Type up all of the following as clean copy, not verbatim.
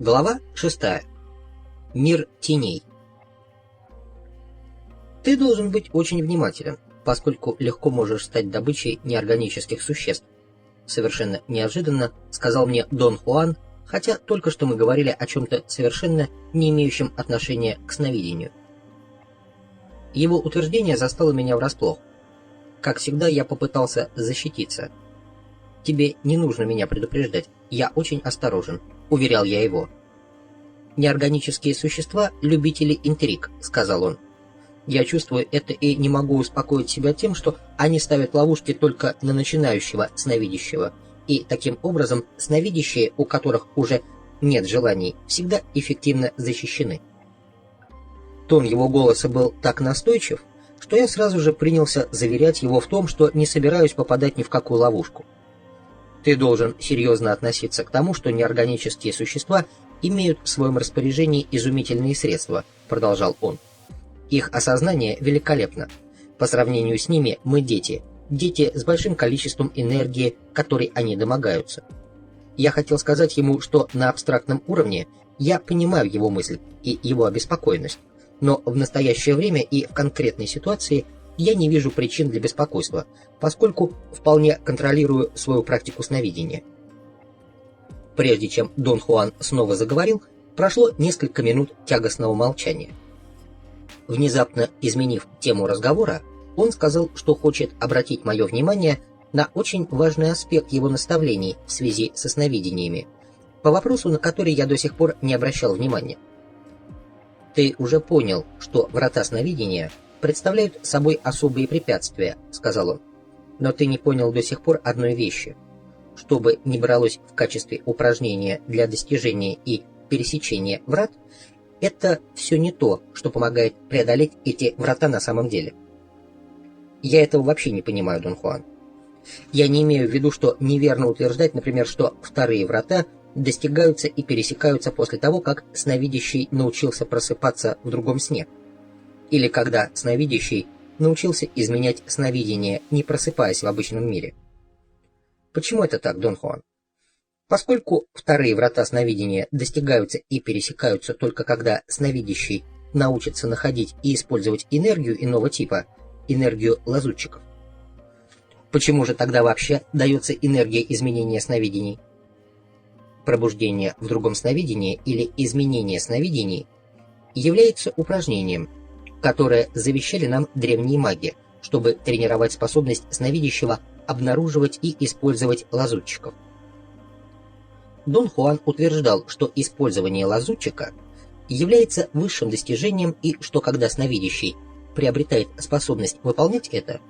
Глава 6. Мир теней. Ты должен быть очень внимателен, поскольку легко можешь стать добычей неорганических существ. Совершенно неожиданно сказал мне Дон Хуан, хотя только что мы говорили о чем-то совершенно не имеющем отношения к сновидению. Его утверждение застало меня врасплох. Как всегда, я попытался защититься. «Тебе не нужно меня предупреждать, я очень осторожен», — уверял я его. «Неорганические существа — любители интриг», — сказал он. «Я чувствую это и не могу успокоить себя тем, что они ставят ловушки только на начинающего сновидящего, и таким образом сновидящие, у которых уже нет желаний, всегда эффективно защищены». Тон его голоса был так настойчив, что я сразу же принялся заверять его в том, что не собираюсь попадать ни в какую ловушку. «Ты должен серьезно относиться к тому, что неорганические существа имеют в своем распоряжении изумительные средства», — продолжал он. «Их осознание великолепно. По сравнению с ними мы дети с большим количеством энергии, которой они домогаются». Я хотел сказать ему, что на абстрактном уровне я понимаю его мысль и его обеспокоенность, но в настоящее время и в конкретной ситуации я не вижу причин для беспокойства, поскольку вполне контролирую свою практику сновидения. Прежде чем Дон Хуан снова заговорил, прошло несколько минут тягостного молчания. Внезапно изменив тему разговора, он сказал, что хочет обратить мое внимание на очень важный аспект его наставлений в связи со сновидениями, по вопросу, на который я до сих пор не обращал внимания. «Ты уже понял, что врата сновидения представляют собой особые препятствия», — сказал он. «Но ты не понял до сих пор одной вещи. Что бы ни бралось в качестве упражнения для достижения и пересечения врат, это все не то, что помогает преодолеть эти врата на самом деле». «Я этого вообще не понимаю, Дон Хуан. Я не имею в виду, что неверно утверждать, например, что вторые врата достигаются и пересекаются после того, как сновидящий научился просыпаться в другом сне, или когда сновидящий научился изменять сновидение, не просыпаясь в обычном мире. Почему это так, Дон Хуан? Поскольку вторые врата сновидения достигаются и пересекаются только когда сновидящий научится находить и использовать энергию иного типа, энергию лазутчиков. Почему же тогда вообще дается энергия изменения сновидений? Пробуждение в другом сновидении или изменение сновидений является упражнением, которое завещали нам древние маги, чтобы тренировать способность сновидящего обнаруживать и использовать лазутчиков. Дон Хуан утверждал, что использование лазутчика является высшим достижением и что когда сновидящий приобретает способность выполнять это,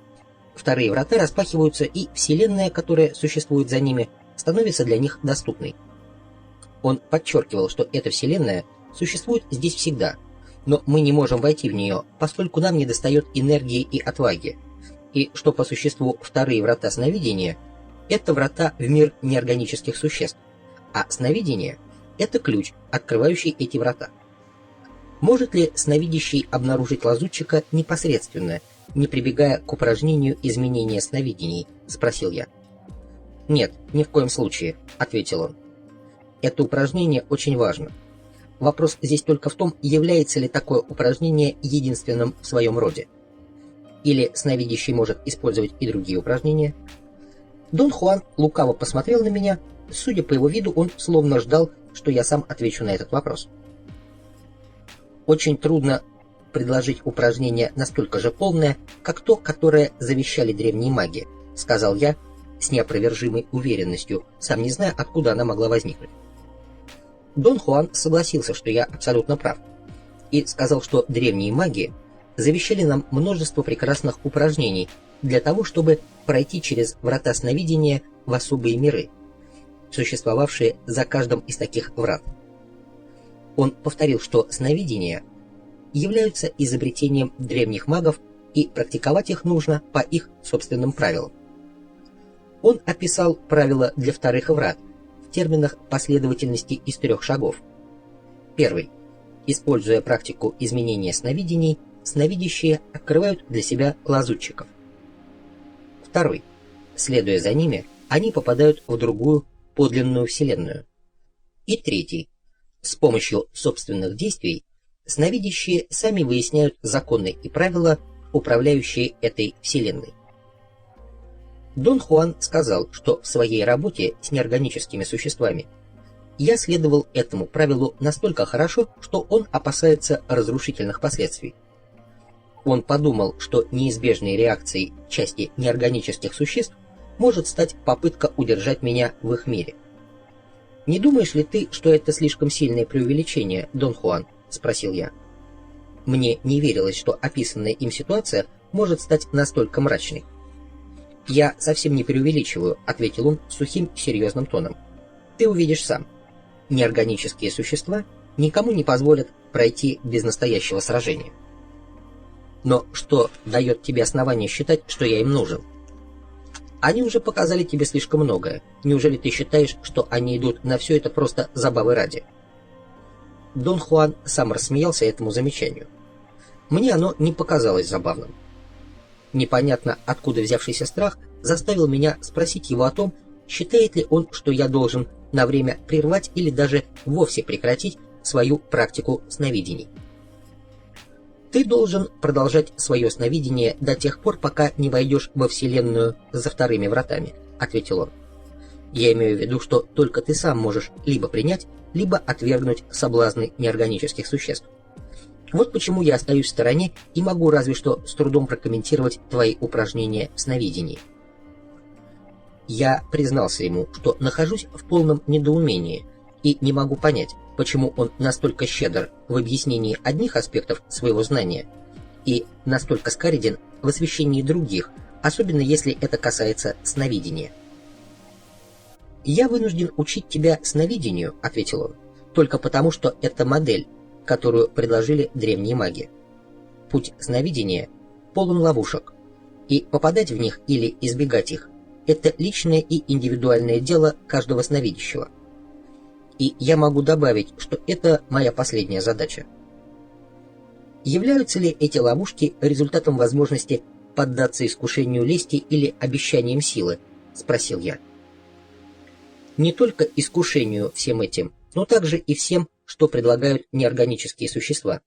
вторые врата распахиваются и вселенная, которая существует за ними, становится для них доступной. Он подчеркивал, что эта вселенная существует здесь всегда, но мы не можем войти в нее, поскольку нам недостает энергии и отваги, и что по существу вторые врата сновидения – это врата в мир неорганических существ, а сновидение – это ключ, открывающий эти врата. Может ли сновидящий обнаружить лазутчика непосредственно, не прибегая к упражнению изменения сновидений? – спросил я. «Нет, ни в коем случае», – ответил он. «Это упражнение очень важно. Вопрос здесь только в том, является ли такое упражнение единственным в своем роде. Или сновидящий может использовать и другие упражнения?» Дон Хуан лукаво посмотрел на меня, судя по его виду, он словно ждал, что я сам отвечу на этот вопрос. «Очень трудно предложить упражнение настолько же полное, как то, которое завещали древние маги», — сказал я с неопровержимой уверенностью, сам не зная, откуда она могла возникнуть. Дон Хуан согласился, что я абсолютно прав, и сказал, что древние маги завещали нам множество прекрасных упражнений для того, чтобы пройти через врата сновидения в особые миры, существовавшие за каждым из таких врат. Он повторил, что сновидения являются изобретением древних магов, и практиковать их нужно по их собственным правилам. Он описал правила для вторых врат в терминах последовательности из 3 шагов. Первый. Используя практику изменения сновидений, сновидящие открывают для себя лазутчиков. Второй. Следуя за ними, они попадают в другую подлинную вселенную. И третий. С помощью собственных действий сновидящие сами выясняют законы и правила, управляющие этой вселенной. Дон Хуан сказал, что в своей работе с неорганическими существами я следовал этому правилу настолько хорошо, что он опасается разрушительных последствий. Он подумал, что неизбежной реакцией части неорганических существ может стать попытка удержать меня в их мире. «Не думаешь ли ты, что это слишком сильное преувеличение, Дон Хуан?» — спросил я. Мне не верилось, что описанная им ситуация может стать настолько мрачной. «Я совсем не преувеличиваю», — ответил он сухим, серьезным тоном. «Ты увидишь сам. Неорганические существа никому не позволят пройти без настоящего сражения». «Но что дает тебе основание считать, что я им нужен?» «Они уже показали тебе слишком многое. Неужели ты считаешь, что они идут на все это просто забавы ради?» Дон Хуан сам рассмеялся этому замечанию. Мне оно не показалось забавным. Непонятно откуда взявшийся страх заставил меня спросить его о том, считает ли он, что я должен на время прервать или даже вовсе прекратить свою практику сновидений. «Ты должен продолжать свое сновидение до тех пор, пока не войдешь во Вселенную за вторыми вратами», — ответил он. «Я имею в виду, что только ты сам можешь либо принять, либо отвергнуть соблазны неорганических существ. Вот почему я остаюсь в стороне и могу разве что с трудом прокомментировать твои упражнения в сновидении». Я признался ему, что нахожусь в полном недоумении и не могу понять, почему он настолько щедр в объяснении одних аспектов своего знания и настолько скареден в освещении других, особенно если это касается сновидения. «Я вынужден учить тебя сновидению», — ответил он, — «только потому, что это модель, которую предложили древние маги. Путь сновидения полон ловушек, и попадать в них или избегать их — это личное и индивидуальное дело каждого сновидящего. И я могу добавить, что это моя последняя задача». «Являются ли эти ловушки результатом возможности поддаться искушению лести или обещаниям силы?» — спросил я. «Не только искушению всем этим, но также и всем, что предлагают неорганические существа.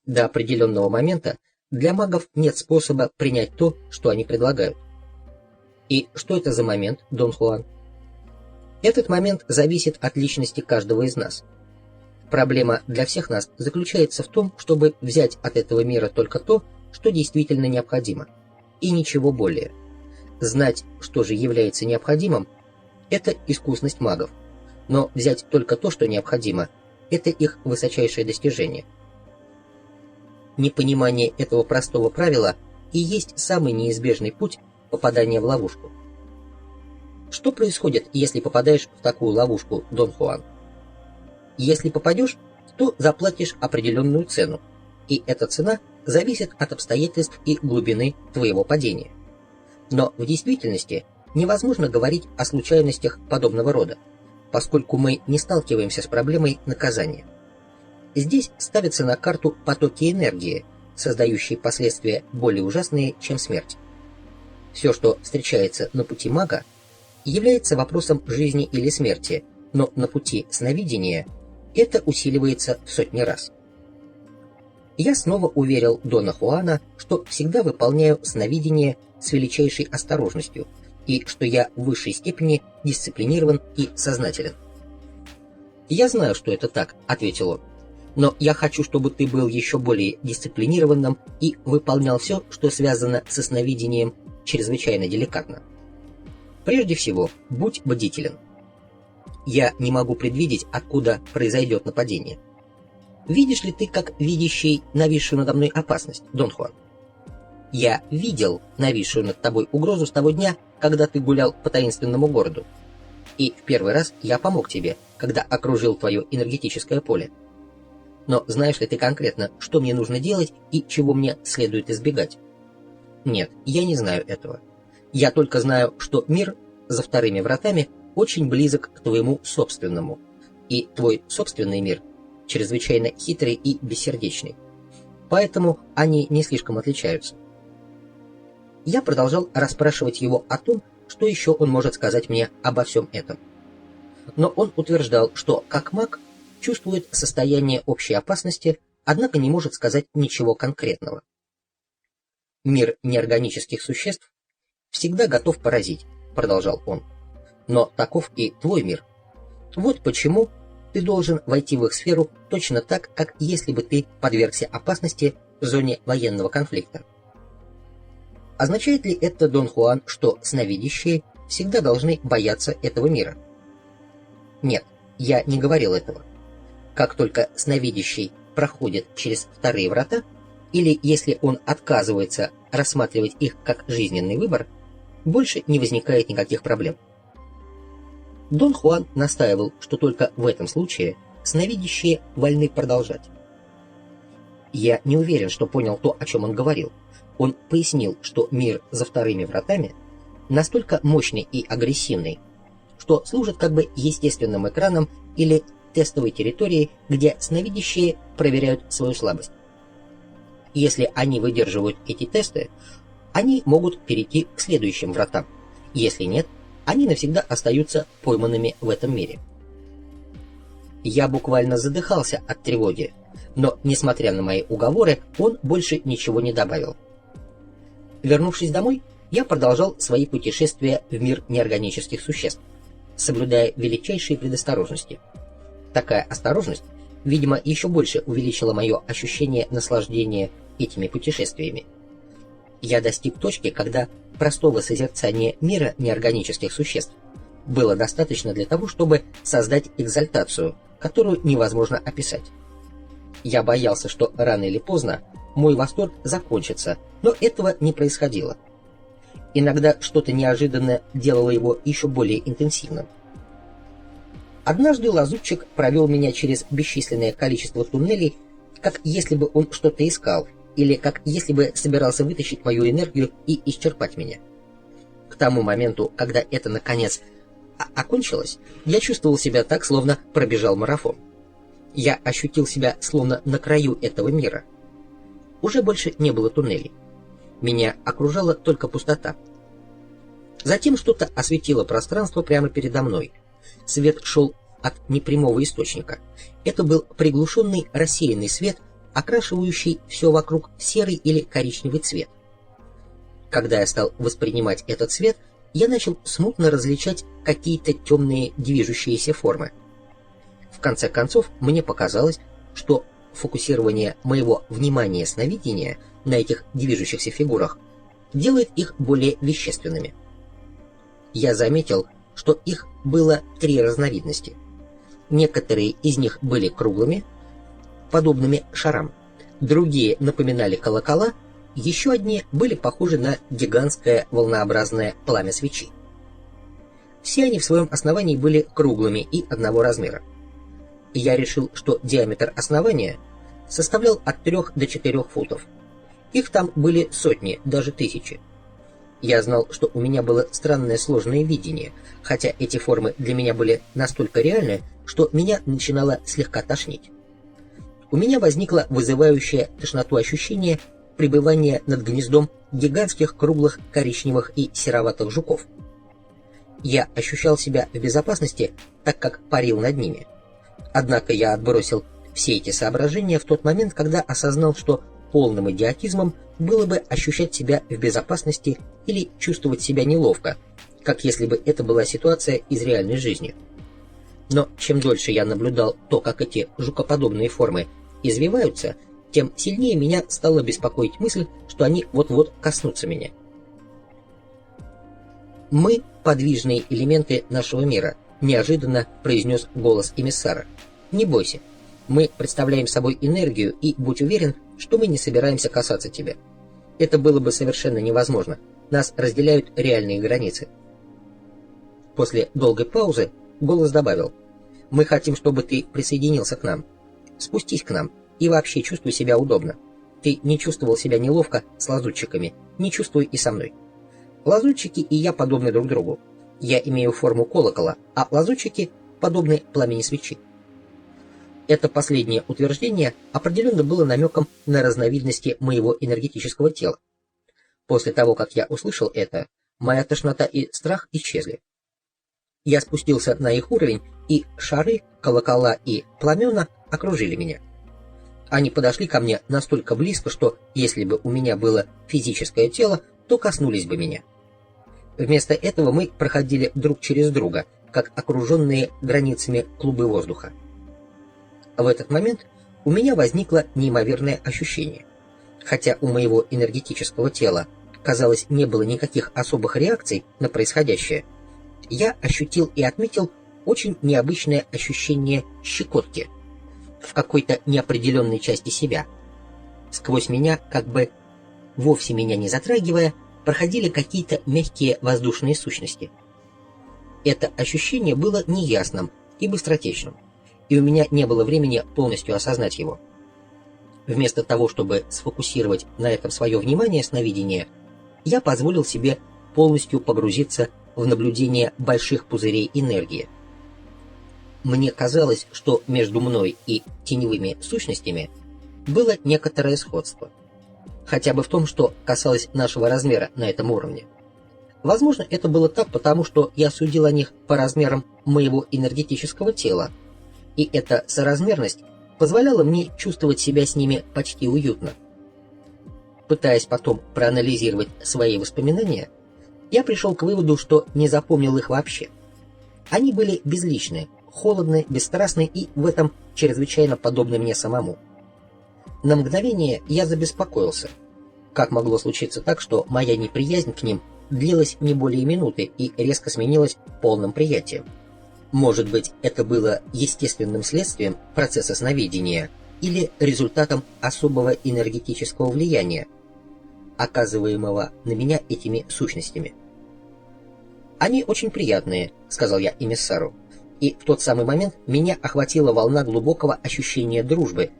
До определенного момента для магов нет способа принять то, что они предлагают». «И что это за момент, Дон Хуан?» «Этот момент зависит от личности каждого из нас. Проблема для всех нас заключается в том, чтобы взять от этого мира только то, что действительно необходимо, и ничего более. Знать, что же является необходимым, это искусность магов, но взять только то, что необходимо, это их высочайшее достижение. Непонимание этого простого правила и есть самый неизбежный путь попадания в ловушку. Что происходит, если попадаешь в такую ловушку, Дон Хуан? Если попадешь, то заплатишь определенную цену, и эта цена зависит от обстоятельств и глубины твоего падения. Но в действительности невозможно говорить о случайностях подобного рода, поскольку мы не сталкиваемся с проблемой наказания. Здесь ставятся на карту потоки энергии, создающие последствия более ужасные, чем смерть. Все, что встречается на пути мага, является вопросом жизни или смерти, но на пути сновидения это усиливается в сотни раз. Я снова уверил Дона Хуана, что всегда выполняю сновидение с величайшей осторожностью, и что я в высшей степени дисциплинирован и сознателен. «Я знаю, что это так», — ответил он, — «но я хочу, чтобы ты был еще более дисциплинированным и выполнял все, что связано со сновидением, чрезвычайно деликатно. Прежде всего, будь бдителен. Я не могу предвидеть, откуда произойдет нападение. Видишь ли ты, как видящий, нависшую надо мной опасность, Дон Хуан? Я видел нависшую над тобой угрозу с того дня, когда ты гулял по таинственному городу. И в первый раз я помог тебе, когда окружил твое энергетическое поле. Но знаешь ли ты конкретно, что мне нужно делать и чего мне следует избегать? Нет, я не знаю этого. Я только знаю, что мир за вторыми вратами очень близок к твоему собственному, и твой собственный мир чрезвычайно хитрый и бессердечный. Поэтому они не слишком отличаются. Я продолжал расспрашивать его о том, что еще он может сказать мне обо всем этом. Но он утверждал, что, как маг, чувствует состояние общей опасности, однако не может сказать ничего конкретного. Мир неорганических существ всегда готов поразить, продолжал он. Но таков и твой мир. Вот почему ты должен войти в их сферу точно так, как если бы ты подвергся опасности в зоне военного конфликта. Означает ли это, Дон Хуан, что сновидящие всегда должны бояться этого мира? Нет, я не говорил этого. Как только сновидящий проходит через вторые врата, или если он отказывается рассматривать их как жизненный выбор, больше не возникает никаких проблем. Дон Хуан настаивал, что только в этом случае сновидящие вольны продолжать. Я не уверен, что понял то, о чем он говорил. Он пояснил, что мир за вторыми вратами настолько мощный и агрессивный, что служит как бы естественным экраном или тестовой территорией, где сновидящие проверяют свою слабость. Если они выдерживают эти тесты, они могут перейти к следующим вратам. Если нет, они навсегда остаются пойманными в этом мире. Я буквально задыхался от тревоги, но, несмотря на мои уговоры, он больше ничего не добавил. Вернувшись домой, я продолжал свои путешествия в мир неорганических существ, соблюдая величайшие предосторожности. Такая осторожность, видимо, еще больше увеличила мое ощущение наслаждения этими путешествиями. Я достиг точки, когда простого созерцания мира неорганических существ было достаточно для того, чтобы создать экзальтацию, которую невозможно описать. Я боялся, что рано или поздно мой восторг закончится, но этого не происходило. Иногда что-то неожиданно делало его еще более интенсивным. Однажды лазутчик провел меня через бесчисленное количество туннелей, как если бы он что-то искал, или как если бы собирался вытащить мою энергию и исчерпать меня. К тому моменту, когда это наконец окончилось, я чувствовал себя так, словно пробежал марафон. Я ощутил себя словно на краю этого мира. Уже больше не было туннелей. Меня окружала только пустота. Затем что-то осветило пространство прямо передо мной. Свет шел от непрямого источника. Это был приглушенный рассеянный свет, окрашивающий все вокруг в серый или коричневый цвет. Когда я стал воспринимать этот цвет, я начал смутно различать какие-то темные движущиеся формы. В конце концов, мне показалось, что фокусирование моего внимания сновидения на этих движущихся фигурах делает их более вещественными. Я заметил, что их было 3 разновидности. Некоторые из них были круглыми, подобными шарам, другие напоминали колокола, еще одни были похожи на гигантское волнообразное пламя свечи. Все они в своем основании были круглыми и одного размера. Я решил, что диаметр основания составлял от 3 до 4 футов. Их там были сотни, даже тысячи. Я знал, что у меня было странное сложное видение, хотя эти формы для меня были настолько реальны, что меня начинало слегка тошнить. У меня возникло вызывающее тошноту ощущение пребывания над гнездом гигантских круглых коричневых и сероватых жуков. Я ощущал себя в безопасности, так как парил над ними. Однако я отбросил все эти соображения в тот момент, когда осознал, что полным идиотизмом было бы ощущать себя в безопасности или чувствовать себя неловко, как если бы это была ситуация из реальной жизни. Но чем дольше я наблюдал то, как эти жукоподобные формы извиваются, тем сильнее меня стала беспокоить мысль, что они вот-вот коснутся меня. «Мы — подвижные элементы нашего мира», — неожиданно произнес голос эмиссара. «Не бойся. Мы представляем собой энергию, и будь уверен, что мы не собираемся касаться тебя. Это было бы совершенно невозможно. Нас разделяют реальные границы». После долгой паузы голос добавил: «Мы хотим, чтобы ты присоединился к нам. Спустись к нам и вообще чувствуй себя удобно. Ты не чувствовал себя неловко с лазутчиками, не чувствуй и со мной. Лазутчики и я подобны друг другу. Я имею форму колокола, а лазутчики подобны пламени свечи». Это последнее утверждение определенно было намеком на разновидности моего энергетического тела. После того, как я услышал это, моя тошнота и страх исчезли. Я спустился на их уровень, и шары, колокола и пламена окружили меня. Они подошли ко мне настолько близко, что если бы у меня было физическое тело, то коснулись бы меня. Вместо этого мы проходили друг через друга, как окруженные границами клубы воздуха. В этот момент у меня возникло неимоверное ощущение. Хотя у моего энергетического тела, казалось, не было никаких особых реакций на происходящее, я ощутил и отметил очень необычное ощущение щекотки в какой-то неопределенной части себя. Сквозь меня, как бы вовсе меня не затрагивая, проходили какие-то мягкие воздушные сущности. Это ощущение было неясным и быстротечным, и у меня не было времени полностью осознать его. Вместо того, чтобы сфокусировать на этом свое внимание сновидения, я позволил себе полностью погрузиться в наблюдение больших пузырей энергии. Мне казалось, что между мной и теневыми сущностями было некоторое сходство. Хотя бы в том, что касалось нашего размера на этом уровне. Возможно, это было так, потому что я судил о них по размерам моего энергетического тела, и эта соразмерность позволяла мне чувствовать себя с ними почти уютно. Пытаясь потом проанализировать свои воспоминания, я пришел к выводу, что не запомнил их вообще. Они были безличные, холодные, бесстрастные и в этом чрезвычайно подобны мне самому. На мгновение я забеспокоился. Как могло случиться так, что моя неприязнь к ним длилась не более минуты и резко сменилась полным приятием? Может быть, это было естественным следствием процесса сновидения или результатом особого энергетического влияния, оказываемого на меня этими сущностями. «Они очень приятные», — сказал я эмиссару, и в тот самый момент меня охватила волна глубокого ощущения дружбы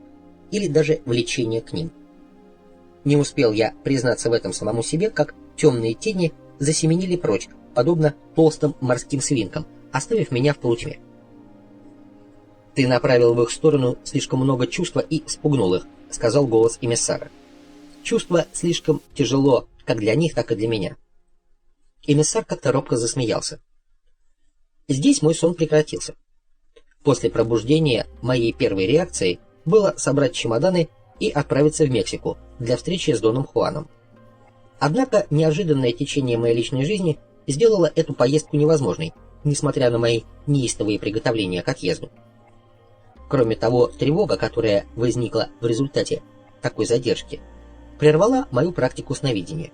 или даже влечения к ним. Не успел я признаться в этом самому себе, как темные тени засеменили прочь, подобно толстым морским свинкам, оставив меня в полутьме. «Ты направил в их сторону слишком много чувства и спугнул их», — сказал голос эмиссара. «Чувство слишком тяжело, как для них, так и для меня». Эмиссар как-то робко засмеялся. Здесь мой сон прекратился. После пробуждения моей первой реакцией было собрать чемоданы и отправиться в Мексику для встречи с Доном Хуаном. Однако неожиданное течение моей личной жизни сделало эту поездку невозможной, несмотря на мои неистовые приготовления к отъезду. Кроме того, тревога, которая возникла в результате такой задержки, прервала мою практику сновидения.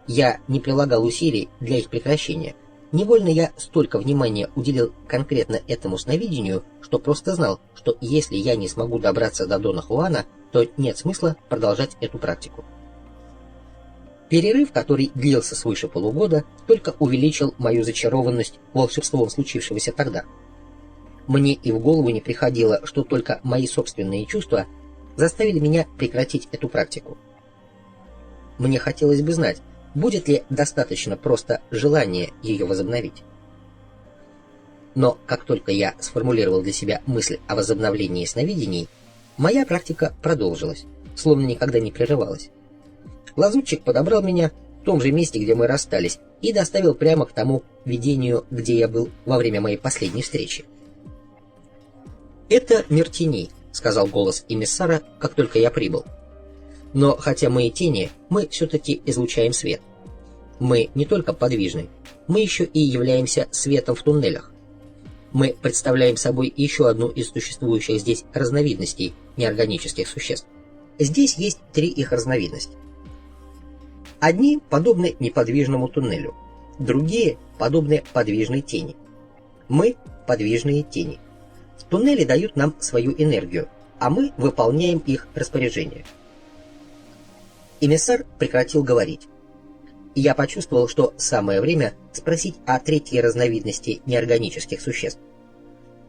Я не прилагал усилий для их прекращения. Невольно я столько внимания уделил конкретно этому сновидению, что просто знал, что если я не смогу добраться до Дона Хуана, то нет смысла продолжать эту практику. Перерыв, который длился свыше полугода, только увеличил мою зачарованность волшебством случившегося тогда. Мне и в голову не приходило, что только мои собственные чувства заставили меня прекратить эту практику. Мне хотелось бы знать, будет ли достаточно просто желания ее возобновить. Но как только я сформулировал для себя мысль о возобновлении сновидений, моя практика продолжилась, словно никогда не прерывалась. Лазутчик подобрал меня в том же месте, где мы расстались, и доставил прямо к тому видению, где я был во время моей последней встречи. «Это мир теней», — сказал голос эмиссара, как только я прибыл. «Но хотя мы и тени, мы все-таки излучаем свет. Мы не только подвижны, мы еще и являемся светом в туннелях. Мы представляем собой еще одну из существующих здесь разновидностей неорганических существ. Здесь есть 3 их разновидности. Одни подобны неподвижному туннелю, другие подобны подвижной тени. Мы — подвижные тени. Туннели дают нам свою энергию, а мы выполняем их распоряжение». Эмиссар прекратил говорить. Я почувствовал, что самое время спросить о 3-й разновидности неорганических существ.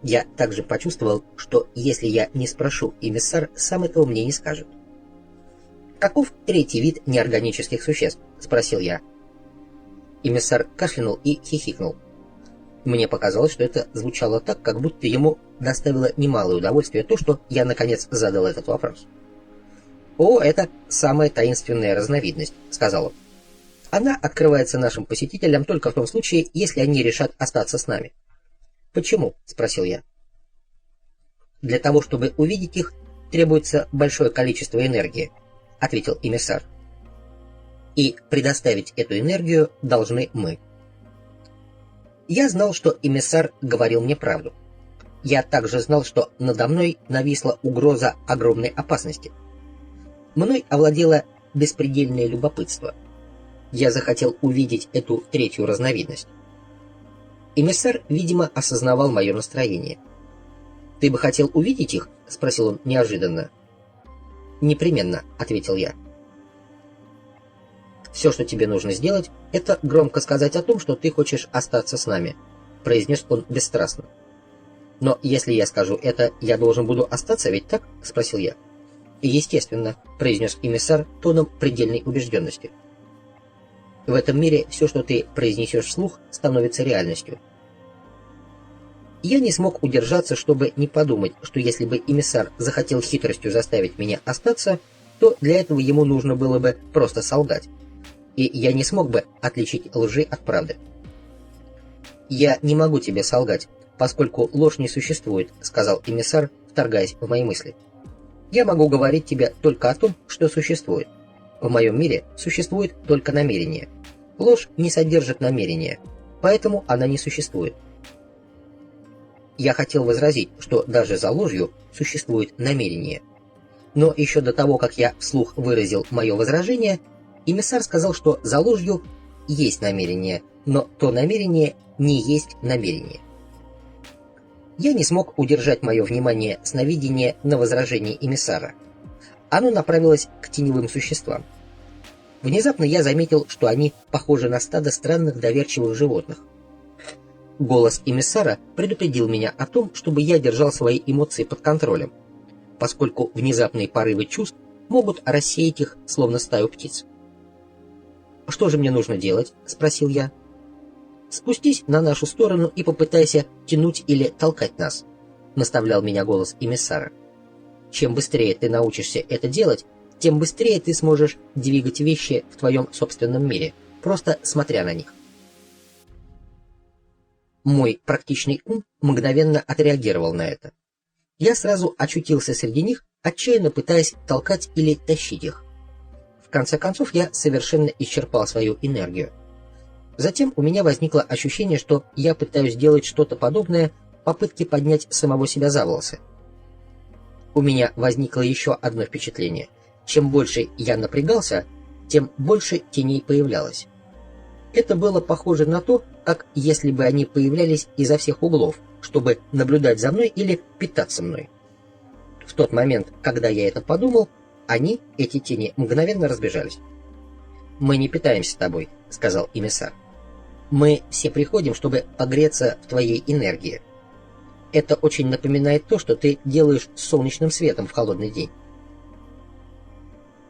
Я также почувствовал, что если я не спрошу, эмиссар сам этого мне не скажет. «Каков 3-й вид неорганических существ?» — спросил я. Эмиссар кашлянул и хихикнул. Мне показалось, что это звучало так, как будто ему доставило немалое удовольствие то, что я наконец задал этот вопрос. «О, это самая таинственная разновидность», — сказал он. Она открывается нашим посетителям только в том случае, если они решат остаться с нами. «Почему?» – спросил я. «Для того, чтобы увидеть их, требуется большое количество энергии», – ответил эмиссар. «И предоставить эту энергию должны мы». Я знал, что эмиссар говорил мне правду. Я также знал, что надо мной нависла угроза огромной опасности. Мной овладело беспредельное любопытство. Я захотел увидеть эту третью разновидность. Эмиссар, видимо, осознавал мое настроение. «Ты бы хотел увидеть их?» — спросил он неожиданно. «Непременно», — ответил я. «Все, что тебе нужно сделать, это громко сказать о том, что ты хочешь остаться с нами», — произнес он бесстрастно. «Но если я скажу это, я должен буду остаться, ведь так?» — спросил я. «Естественно», — произнес эмиссар тоном предельной убежденности. «В этом мире все, что ты произнесешь вслух, становится реальностью». Я не смог удержаться, чтобы не подумать, что если бы эмиссар захотел хитростью заставить меня остаться, то для этого ему нужно было бы просто солгать, и я не смог бы отличить лжи от правды. «Я не могу тебе солгать, поскольку ложь не существует», — сказал эмиссар, вторгаясь в мои мысли. «Я могу говорить тебе только о том, что существует. В моем мире существует только намерение. Ложь не содержит намерения, поэтому она не существует». Я хотел возразить, что даже за ложью существует намерение. Но еще до того, как я вслух выразил мое возражение, эмиссар сказал, что за ложью есть намерение, но то намерение не есть намерение. Я не смог удержать мое внимание сновидения на возражение эмиссара. Оно направилось к теневым существам. Внезапно я заметил, что они похожи на стадо странных доверчивых животных. Голос эмиссара предупредил меня о том, чтобы я держал свои эмоции под контролем, поскольку внезапные порывы чувств могут рассеять их, словно стаю птиц. «Что же мне нужно делать?» — спросил я. «Спустись на нашу сторону и попытайся тянуть или толкать нас», — наставлял меня голос эмиссара. «Чем быстрее ты научишься это делать, тем быстрее ты сможешь двигать вещи в твоем собственном мире, просто смотря на них». Мой практичный ум мгновенно отреагировал на это. Я сразу очутился среди них, отчаянно пытаясь толкать или тащить их. В конце концов, я совершенно исчерпал свою энергию. Затем у меня возникло ощущение, что я пытаюсь сделать что-то подобное попытке поднять самого себя за волосы. У меня возникло еще одно впечатление. Чем больше я напрягался, тем больше теней появлялось. Это было похоже на то, как если бы они появлялись изо всех углов, чтобы наблюдать за мной или питаться мной. В тот момент, когда я это подумал, эти тени, мгновенно разбежались. «Мы не питаемся тобой», — сказал эмиссар. «Мы все приходим, чтобы погреться в твоей энергии. Это очень напоминает то, что ты делаешь с солнечным светом в холодный день».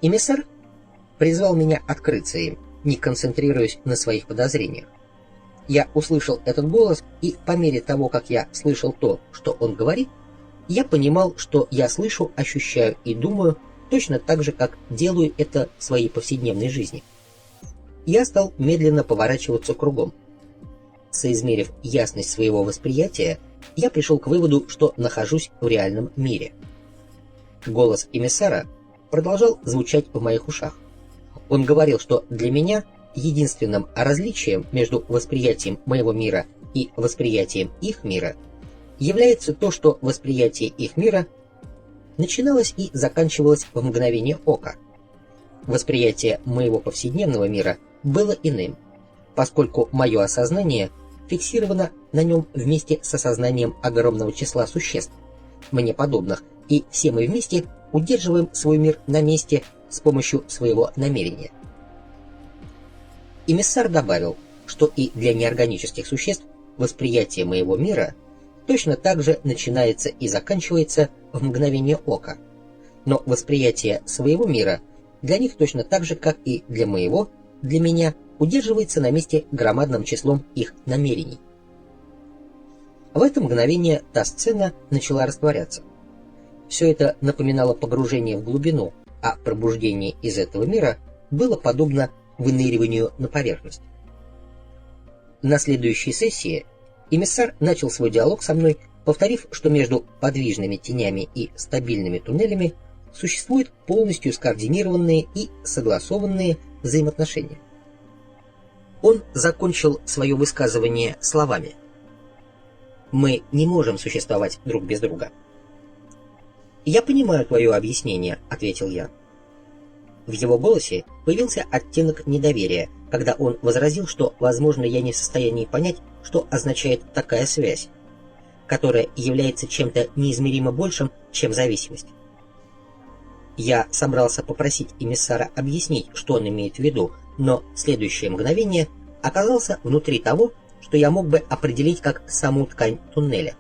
Эмиссар призвал меня открыться им, не концентрируясь на своих подозрениях. Я услышал этот голос, и по мере того, как я слышал то, что он говорит, я понимал, что я слышу, ощущаю и думаю точно так же, как делаю это в своей повседневной жизни. Я стал медленно поворачиваться кругом. Соизмерив ясность своего восприятия, я пришел к выводу, что нахожусь в реальном мире. Голос эмиссара продолжал звучать в моих ушах. Он говорил, что для меня единственным различием между восприятием моего мира и восприятием их мира является то, что восприятие их мира начиналось и заканчивалось в мгновение ока. Восприятие моего повседневного мира было иным, поскольку мое осознание фиксировано на нем вместе с осознанием огромного числа существ, мне подобных, и все мы вместе удерживаем свой мир на месте с помощью своего намерения. Эмиссар добавил, что и для неорганических существ восприятие моего мира точно так же начинается и заканчивается в мгновение ока, но восприятие своего мира для них точно так же, как и для моего, для меня, удерживается на месте громадным числом их намерений. В это мгновение та сцена начала растворяться. Все это напоминало погружение в глубину, а пробуждение из этого мира было подобно выныриванию на поверхность. На следующей сессии эмиссар начал свой диалог со мной, повторив, что между подвижными тенями и стабильными туннелями существуют полностью скоординированные и согласованные взаимоотношения. Он закончил свое высказывание словами: «Мы не можем существовать друг без друга». «Я понимаю твое объяснение», — ответил я. В его голосе появился оттенок недоверия, когда он возразил, что, возможно, я не в состоянии понять, что означает такая связь, которая является чем-то неизмеримо большим, чем зависимость. Я собрался попросить эмиссара объяснить, что он имеет в виду, но в следующее мгновение оказался внутри того, что я мог бы определить как саму ткань туннеля.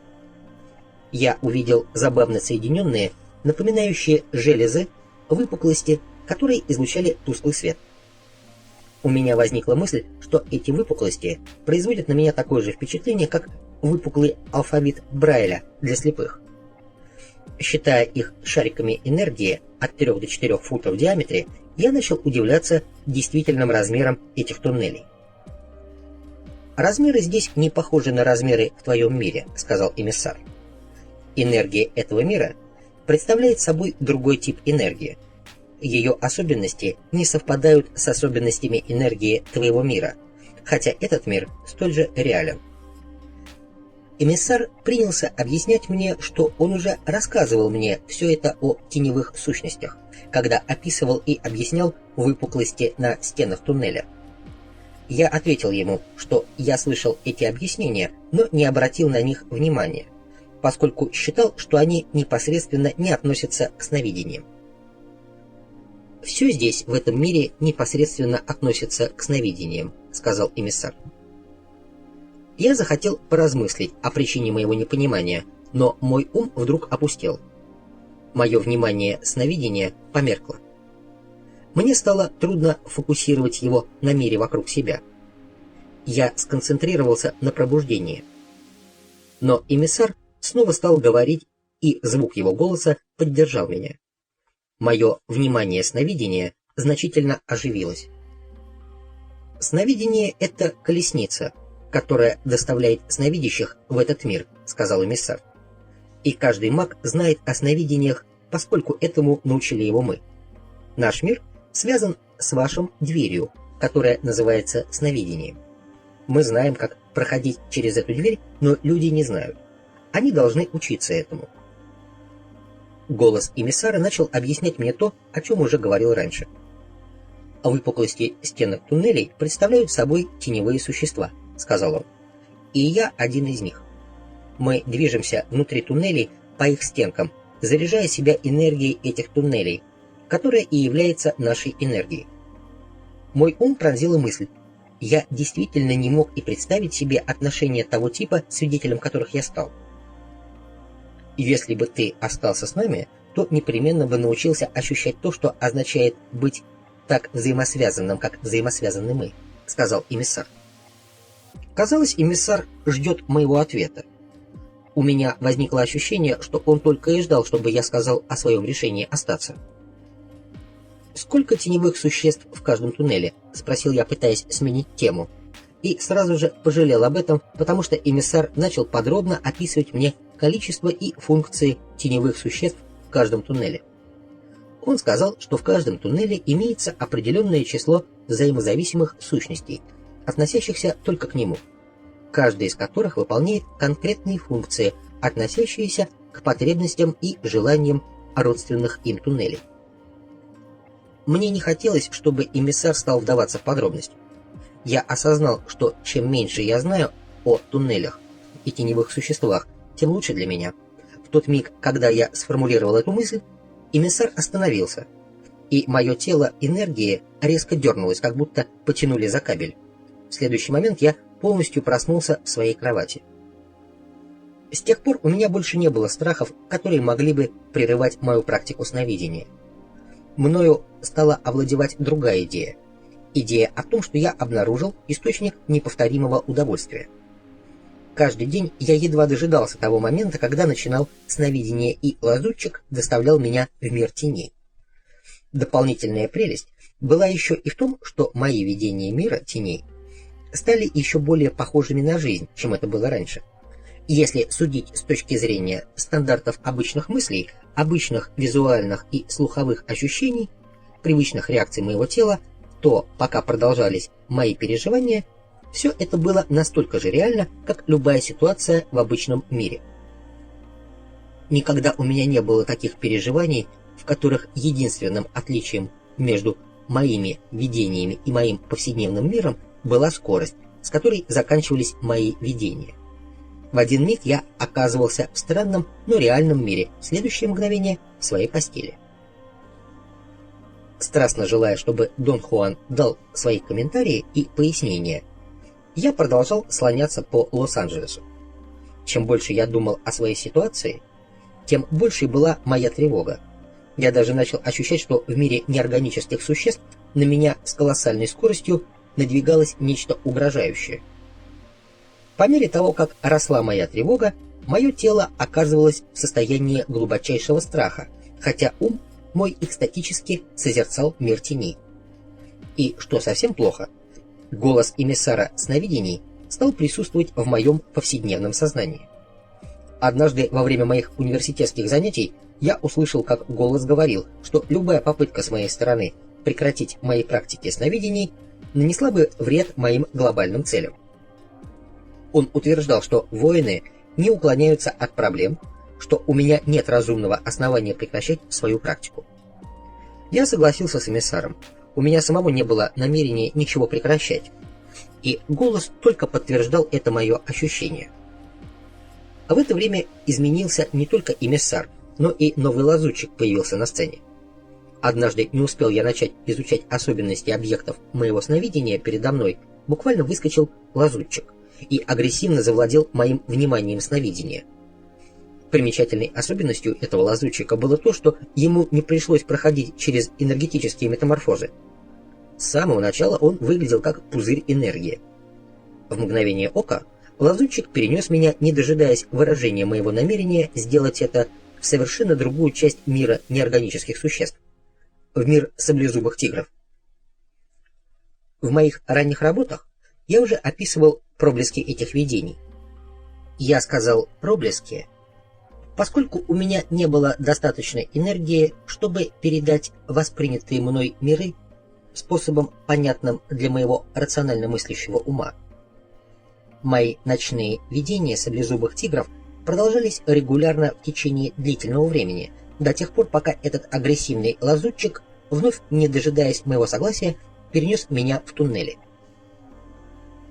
Я увидел забавно соединенные, напоминающие железы, выпуклости, которые излучали тусклый свет. У меня возникла мысль, что эти выпуклости производят на меня такое же впечатление, как выпуклый алфавит Брайля для слепых. Считая их шариками энергии от 3 до 4 футов в диаметре, я начал удивляться действительным размерам этих туннелей. «Размеры здесь не похожи на размеры в твоем мире», — сказал эмиссар. «Энергия этого мира представляет собой другой тип энергии. Ее особенности не совпадают с особенностями энергии твоего мира, хотя этот мир столь же реален». Эмиссар принялся объяснять мне, что он уже рассказывал мне все это о теневых сущностях, когда описывал и объяснял выпуклости на стенах туннеля. Я ответил ему, что я слышал эти объяснения, но не обратил на них внимания, поскольку считал, что они непосредственно не относятся к сновидениям. «Все здесь, в этом мире, непосредственно относится к сновидениям», — сказал эмиссар. Я захотел поразмыслить о причине моего непонимания, но мой ум вдруг опустел. Мое внимание сновидения померкло. Мне стало трудно фокусировать его на мире вокруг себя. Я сконцентрировался на пробуждении. Но эмиссар снова стал говорить, и звук его голоса поддержал меня. Мое внимание сновидения значительно оживилось. «Сновидение — это колесница, которая доставляет сновидящих в этот мир», — сказал эмиссар. «И каждый маг знает о сновидениях, поскольку этому научили его мы. Наш мир связан с вашим дверью, которая называется сновидением. Мы знаем, как проходить через эту дверь, но люди не знают. Они должны учиться этому». Голос эмиссара начал объяснять мне то, о чем уже говорил раньше. «Выпуклости стенок туннелей представляют собой теневые существа», — сказал он. «И я один из них. Мы движемся внутри туннелей по их стенкам, заряжая себя энергией этих туннелей, которая и является нашей энергией. Мой ум пронзила мысль. Я действительно не мог и представить себе отношения того типа, свидетелем которых я стал. Если бы ты остался с нами, то непременно бы научился ощущать то, что означает быть так взаимосвязанным, как взаимосвязаны мы», — сказал эмиссар. Казалось, эмиссар ждет моего ответа. У меня возникло ощущение, что он только и ждал, чтобы я сказал о своем решении остаться. «Сколько теневых существ в каждом туннеле?» — спросил я, пытаясь сменить тему. И сразу же пожалел об этом, потому что эмиссар начал подробно описывать мне количество и функции теневых существ в каждом туннеле. Он сказал, что в каждом туннеле имеется определенное число взаимозависимых сущностей, относящихся только к нему, каждая из которых выполняет конкретные функции, относящиеся к потребностям и желаниям родственных им туннелей. Мне не хотелось, чтобы эмиссар стал вдаваться в подробности. Я осознал, что чем меньше я знаю о туннелях и теневых существах, тем лучше для меня. В тот миг, когда я сформулировал эту мысль, эмиссар остановился, и мое тело энергии резко дернулось, как будто потянули за кабель. В следующий момент я полностью проснулся в своей кровати. С тех пор у меня больше не было страхов, которые могли бы прерывать мою практику сновидения. Мною стала овладевать другая идея. Идея о том, что я обнаружил источник неповторимого удовольствия. Каждый день я едва дожидался того момента, когда начинал сновидение, и лазутчик доставлял меня в мир теней. Дополнительная прелесть была еще и в том, что мои видения мира теней стали еще более похожими на жизнь, чем это было раньше. Если судить с точки зрения стандартов обычных мыслей, обычных визуальных и слуховых ощущений, привычных реакций моего тела, то пока продолжались мои переживания, все это было настолько же реально, как любая ситуация в обычном мире. Никогда у меня не было таких переживаний, в которых единственным отличием между моими видениями и моим повседневным миром была скорость, с которой заканчивались мои видения. В один миг я оказывался в странном, но реальном мире, в следующее мгновение в своей постели. Страстно желая, чтобы Дон Хуан дал свои комментарии и пояснения, я продолжал слоняться по Лос-Анджелесу. Чем больше я думал о своей ситуации, тем больше была моя тревога. Я даже начал ощущать, что в мире неорганических существ на меня с колоссальной скоростью надвигалось нечто угрожающее. По мере того, как росла моя тревога, мое тело оказывалось в состоянии глубочайшего страха, хотя ум мой экстатически созерцал мир теней. И, что совсем плохо, голос эмиссара сновидений стал присутствовать в моем повседневном сознании. Однажды во время моих университетских занятий я услышал, как голос говорил, что любая попытка с моей стороны прекратить мои практики сновидений нанесла бы вред моим глобальным целям. Он утверждал, что воины не уклоняются от проблем, что у меня нет разумного основания прекращать свою практику. Я согласился с эмиссаром. У меня самого не было намерения ничего прекращать. И голос только подтверждал это мое ощущение. А в это время изменился не только эмиссар, но и новый лазутчик появился на сцене. Однажды не успел я начать изучать особенности объектов моего сновидения, передо мной буквально выскочил лазутчик и агрессивно завладел моим вниманием сновидения. Примечательной особенностью этого лазутчика было то, что ему не пришлось проходить через энергетические метаморфозы. С самого начала он выглядел как пузырь энергии. В мгновение ока лазутчик перенес меня, не дожидаясь выражения моего намерения сделать это, в совершенно другую часть мира неорганических существ, в мир саблезубых тигров. В моих ранних работах я уже описывал проблески этих видений. Я сказал «проблески», поскольку у меня не было достаточной энергии, чтобы передать воспринятые мной миры способом, понятным для моего рационально мыслящего ума. Мои ночные видения саблезубых тигров продолжались регулярно в течение длительного времени, до тех пор, пока этот агрессивный лазутчик, вновь не дожидаясь моего согласия, перенес меня в туннели.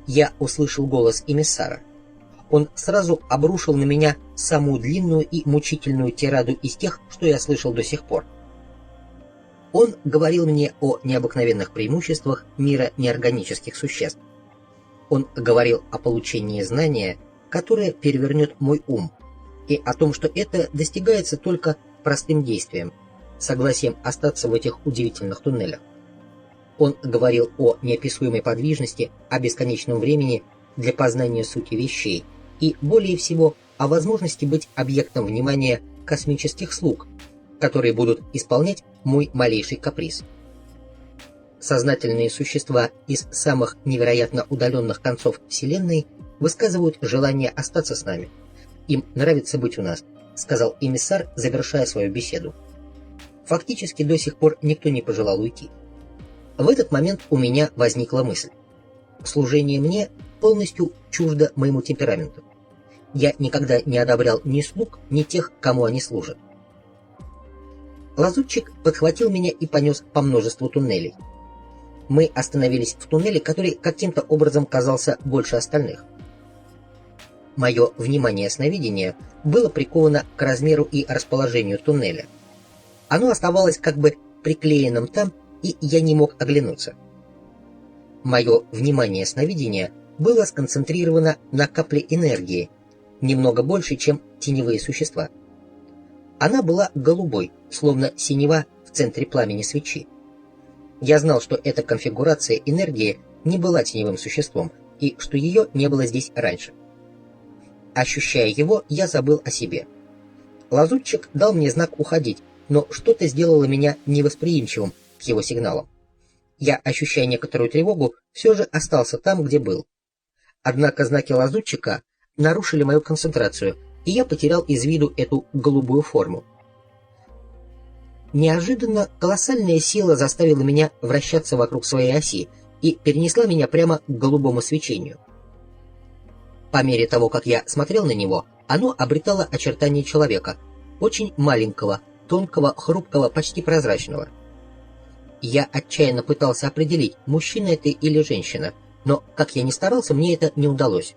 Я услышал голос эмиссара. Он сразу обрушил на меня самую длинную и мучительную тираду из тех, что я слышал до сих пор. Он говорил мне о необыкновенных преимуществах мира неорганических существ. Он говорил о получении знания, которое перевернет мой ум, и о том, что это достигается только простым действием, согласием остаться в этих удивительных туннелях. Он говорил о неописуемой подвижности, о бесконечном времени для познания сути вещей и, более всего, о возможности быть объектом внимания космических слуг, которые будут исполнять мой малейший каприз. Сознательные существа из самых невероятно удаленных концов Вселенной высказывают желание остаться с нами. Им нравится быть у нас, сказал эмиссар, завершая свою беседу. Фактически до сих пор никто не пожелал уйти. В этот момент у меня возникла мысль. Служение мне полностью чуждо моему темпераменту. Я никогда не одобрял ни слуг, ни тех, кому они служат. Лазутчик подхватил меня и понес по множеству туннелей. Мы остановились в туннеле, который каким-то образом казался больше остальных. Мое внимание сновидения было приковано к размеру и расположению туннеля. Оно оставалось как бы приклеенным там, и я не мог оглянуться. Мое внимание сновидения было сконцентрировано на капле энергии, немного больше, чем теневые существа. Она была голубой, словно синева в центре пламени свечи. Я знал, что эта конфигурация энергии не была теневым существом, и что ее не было здесь раньше. Ощущая его, я забыл о себе. Лазутчик дал мне знак уходить, но что-то сделало меня невосприимчивым к его сигналам. Я, ощущая некоторую тревогу, все же остался там, где был. Однако знаки лазутчика нарушили мою концентрацию, и я потерял из виду эту голубую форму. Неожиданно колоссальная сила заставила меня вращаться вокруг своей оси и перенесла меня прямо к голубому свечению. По мере того, как я смотрел на него, оно обретало очертания человека, очень маленького, тонкого, хрупкого, почти прозрачного. Я отчаянно пытался определить, мужчина это или женщина, но, как я ни старался, мне это не удалось.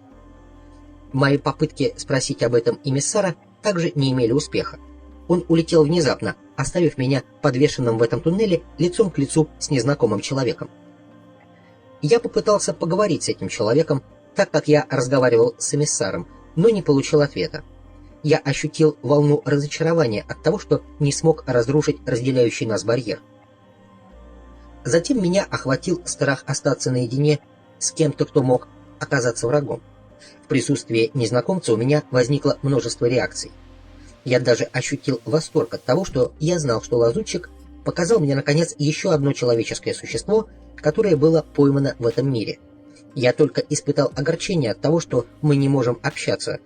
Мои попытки спросить об этом эмиссара также не имели успеха. Он улетел внезапно, оставив меня подвешенным в этом туннеле лицом к лицу с незнакомым человеком. Я попытался поговорить с этим человеком, так как я разговаривал с эмиссаром, но не получил ответа. Я ощутил волну разочарования от того, что не смог разрушить разделяющий нас барьер. Затем меня охватил страх остаться наедине с кем-то, кто мог оказаться врагом. В присутствии незнакомца у меня возникло множество реакций. Я даже ощутил восторг от того, что я знал, что лазутчик показал мне, наконец, еще одно человеческое существо, которое было поймано в этом мире. Я только испытал огорчение от того, что мы не можем общаться,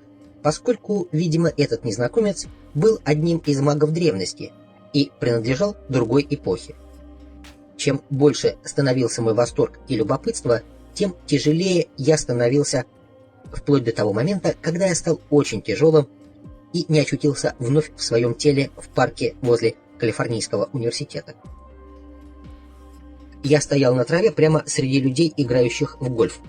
поскольку, видимо, этот незнакомец был одним из магов древности и принадлежал другой эпохе. Чем больше становился мой восторг и любопытство, тем тяжелее я становился, вплоть до того момента, когда я стал очень тяжелым и не очутился вновь в своем теле в парке возле Калифорнийского университета. Я стоял на траве прямо среди людей, играющих в гольф.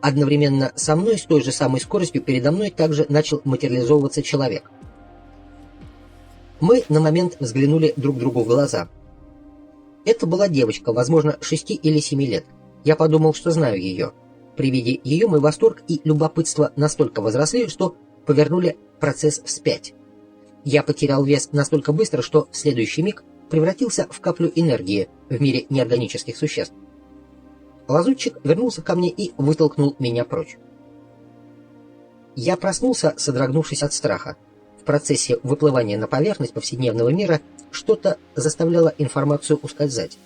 Одновременно со мной, с той же самой скоростью, передо мной также начал материализовываться человек. Мы на момент взглянули друг другу в глаза. Это была девочка, возможно, 6 или 7 лет. Я подумал, что знаю ее. При виде ее мой восторг и любопытство настолько возросли, что повернули процесс вспять. Я потерял вес настолько быстро, что в следующий миг превратился в каплю энергии в мире неорганических существ. Лазутчик вернулся ко мне и вытолкнул меня прочь. Я проснулся, содрогнувшись от страха. В процессе выплывания на поверхность повседневного мира что-то заставляло информацию ускользать.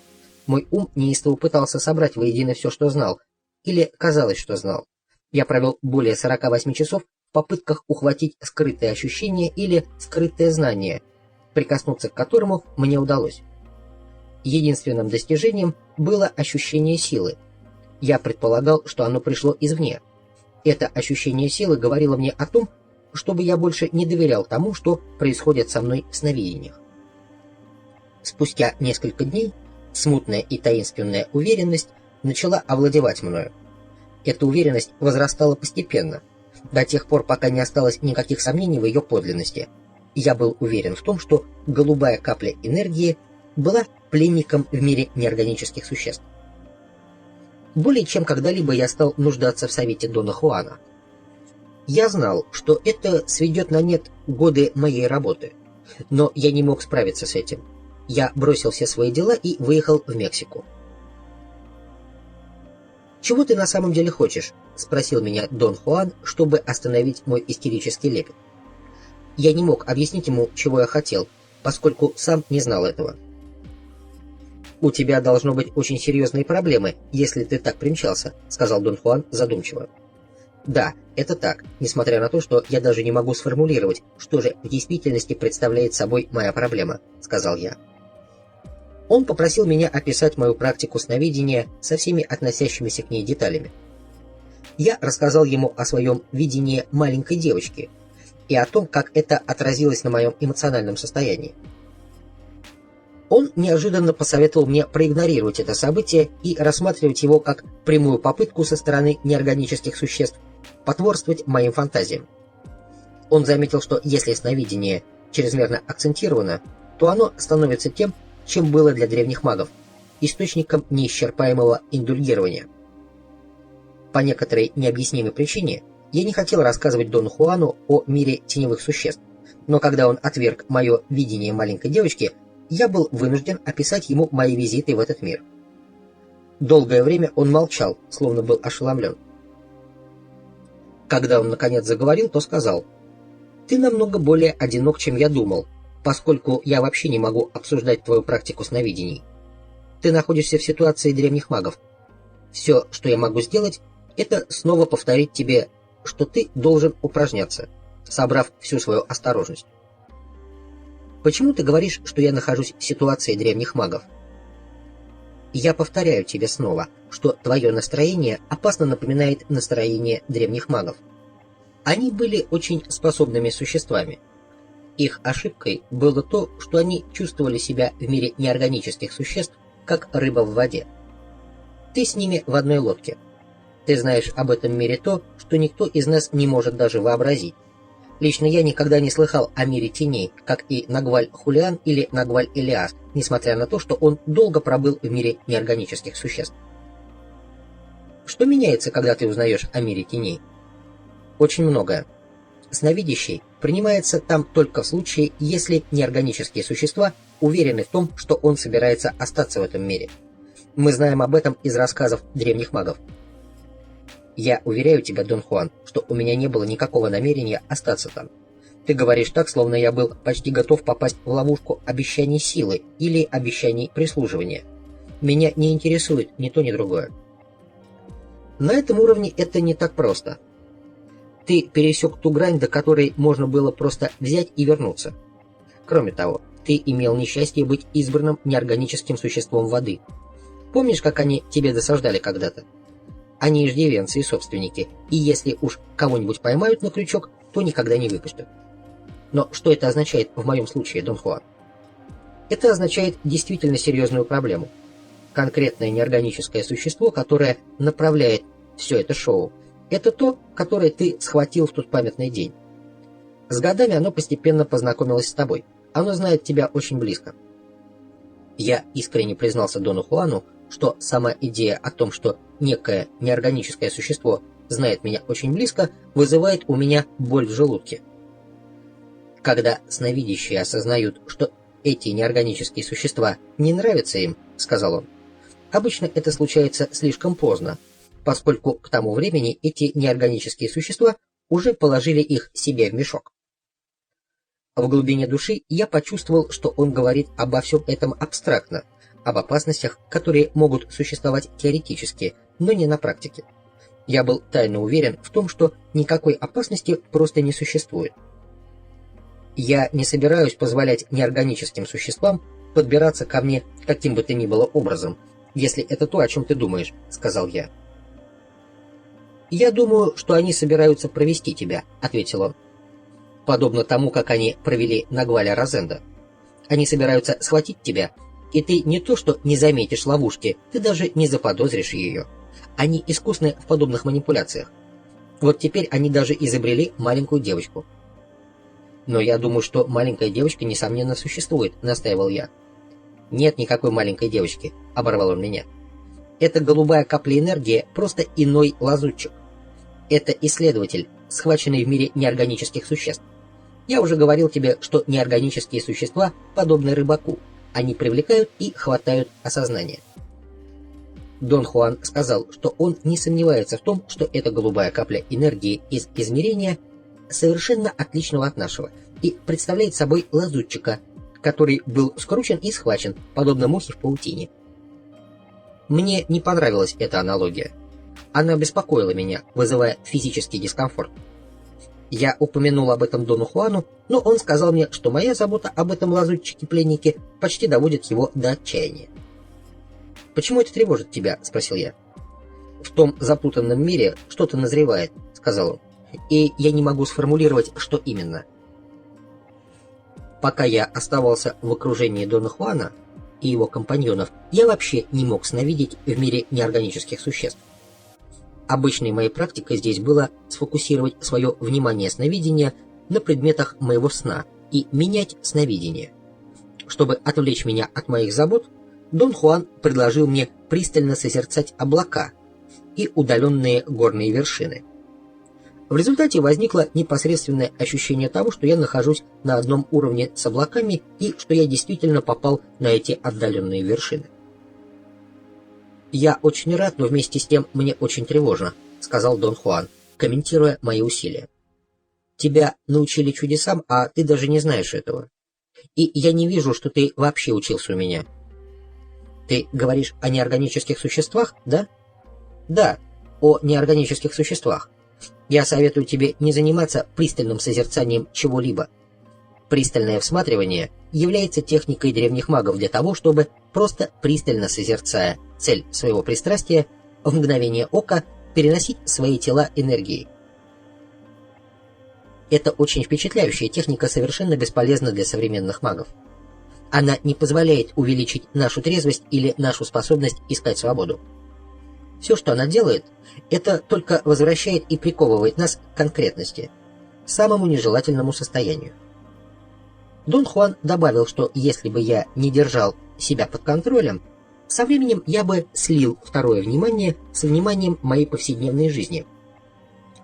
Мой ум неистово пытался собрать воедино все, что знал, или казалось, что знал. Я провел более 48 часов в попытках ухватить скрытые ощущения или скрытое знание, прикоснуться к которому мне удалось. Единственным достижением было ощущение силы. Я предполагал, что оно пришло извне. Это ощущение силы говорило мне о том, чтобы я больше не доверял тому, что происходит со мной в сновидениях. Спустя несколько дней смутная и таинственная уверенность начала овладевать мною. Эта уверенность возрастала постепенно, до тех пор, пока не осталось никаких сомнений в ее подлинности. Я был уверен в том, что голубая капля энергии была пленником в мире неорганических существ. Более чем когда-либо я стал нуждаться в совете Дона Хуана. Я знал, что это сведет на нет годы моей работы, но я не мог справиться с этим. Я бросил все свои дела и выехал в Мексику. «Чего ты на самом деле хочешь?» — спросил меня Дон Хуан, чтобы остановить мой истерический лепет. Я не мог объяснить ему, чего я хотел, поскольку сам не знал этого. «У тебя должно быть очень серьезные проблемы, если ты так примчался», — сказал Дон Хуан задумчиво. «Да, это так, несмотря на то, что я даже не могу сформулировать, что же в действительности представляет собой моя проблема», — сказал я. Он попросил меня описать мою практику сновидения со всеми относящимися к ней деталями. Я рассказал ему о своем видении маленькой девочки и о том, как это отразилось на моем эмоциональном состоянии. Он неожиданно посоветовал мне проигнорировать это событие и рассматривать его как прямую попытку со стороны неорганических существ потворствовать моим фантазиям. Он заметил, что если сновидение чрезмерно акцентировано, то оно становится тем, чем было для древних магов, источником неисчерпаемого индульгирования. По некоторой необъяснимой причине я не хотел рассказывать Дону Хуану о мире теневых существ, но когда он отверг мое видение маленькой девочки, я был вынужден описать ему мои визиты в этот мир. Долгое время он молчал, словно был ошеломлен. Когда он наконец заговорил, то сказал: «Ты намного более одинок, чем я думал, поскольку я вообще не могу обсуждать твою практику сновидений. Ты находишься в ситуации древних магов. Все, что я могу сделать, это снова повторить тебе, что ты должен упражняться, собрав всю свою осторожность. Почему ты говоришь, что я нахожусь в ситуации древних магов? Я повторяю тебе снова, что твое настроение опасно напоминает настроение древних магов. Они были очень способными существами. Их ошибкой было то, что они чувствовали себя в мире неорганических существ, как рыба в воде. Ты с ними в одной лодке. Ты знаешь об этом мире то, что никто из нас не может даже вообразить. Лично я никогда не слыхал о мире теней, как и Нагваль-Хулиан или Нагваль-Элиас, несмотря на то, что он долго пробыл в мире неорганических существ. Что меняется, когда ты узнаешь о мире теней? Очень многое. Сновидящий принимается там только в случае, если неорганические существа уверены в том, что он собирается остаться в этом мире. Мы знаем об этом из рассказов древних магов. Я уверяю тебя, Дон Хуан, что у меня не было никакого намерения остаться там. Ты говоришь так, словно я был почти готов попасть в ловушку обещаний силы или обещаний прислуживания. Меня не интересует ни то, ни другое. На этом уровне это не так просто. Ты пересек ту грань, до которой можно было просто взять и вернуться. Кроме того, ты имел несчастье быть избранным неорганическим существом воды. Помнишь, как они тебе досаждали когда-то? Они иждивенцы и собственники, и если уж кого-нибудь поймают на крючок, то никогда не выпустят. Но что это означает в моем случае, Дон Хуан? Это означает действительно серьезную проблему. Конкретное неорганическое существо, которое направляет все это шоу, это то, которое ты схватил в тот памятный день. С годами оно постепенно познакомилось с тобой. Оно знает тебя очень близко. Я искренне признался Дону Хуану, что сама идея о том, что некое неорганическое существо знает меня очень близко, вызывает у меня боль в желудке. Когда сновидящие осознают, что эти неорганические существа не нравятся им, сказал он, обычно это случается слишком поздно, поскольку к тому времени эти неорганические существа уже положили их себе в мешок. В глубине души я почувствовал, что он говорит обо всем этом абстрактно, об опасностях, которые могут существовать теоретически, но не на практике. Я был тайно уверен в том, что никакой опасности просто не существует. Я не собираюсь позволять неорганическим существам подбираться ко мне каким бы то ни было образом, если это то, о чем ты думаешь, сказал я. Я думаю, что они собираются провести тебя, ответил он. Подобно тому, как они провели Нагваля Розенда. Они собираются схватить тебя, и ты не то что не заметишь ловушки, ты даже не заподозришь ее. Они искусны в подобных манипуляциях. Вот теперь они даже изобрели маленькую девочку. Но я думаю, что маленькая девочка, несомненно, существует, настаивал я. Нет никакой маленькой девочки, оборвал он меня. Эта голубая капля энергии просто иной лазутчик. Это исследователь, схваченный в мире неорганических существ. Я уже говорил тебе, что неорганические существа подобны рыбаку. Они привлекают и хватают осознание. Дон Хуан сказал, что он не сомневается в том, что эта голубая капля энергии из измерения совершенно отличного от нашего и представляет собой лазутчика, который был скручен и схвачен, подобно мухе в паутине. Мне не понравилась эта аналогия. Она беспокоила меня, вызывая физический дискомфорт. Я упомянул об этом Дону Хуану, но он сказал мне, что моя забота об этом лазутчике-пленнике почти доводит его до отчаяния. «Почему это тревожит тебя?» – спросил я. «В том запутанном мире что-то назревает», – сказал он, – «и я не могу сформулировать, что именно». Пока я оставался в окружении Дона Хуана и его компаньонов, я вообще не мог сновидеть в мире неорганических существ. Обычной моей практикой здесь было сфокусировать свое внимание сновидения на предметах моего сна и менять сновидение. Чтобы отвлечь меня от моих забот, Дон Хуан предложил мне пристально созерцать облака и удаленные горные вершины. В результате возникло непосредственное ощущение того, что я нахожусь на одном уровне с облаками и что я действительно попал на эти отдаленные вершины. «Я очень рад, но вместе с тем мне очень тревожно», — сказал Дон Хуан, комментируя мои усилия. «Тебя научили чудесам, а ты даже не знаешь этого. И я не вижу, что ты вообще учился у меня. Ты говоришь о неорганических существах, да? Да, о неорганических существах. Я советую тебе не заниматься пристальным созерцанием чего-либо. Пристальное всматривание является техникой древних магов для того, чтобы, просто пристально созерцая цель своего пристрастия, в мгновение ока переносить в свои тела энергии. Это очень впечатляющая техника, совершенно бесполезна для современных магов. Она не позволяет увеличить нашу трезвость или нашу способность искать свободу. Все, что она делает, это только возвращает и приковывает нас к конкретности, самому нежелательному состоянию. Дон Хуан добавил, что если бы я не держал себя под контролем, со временем я бы слил второе внимание со вниманием моей повседневной жизни,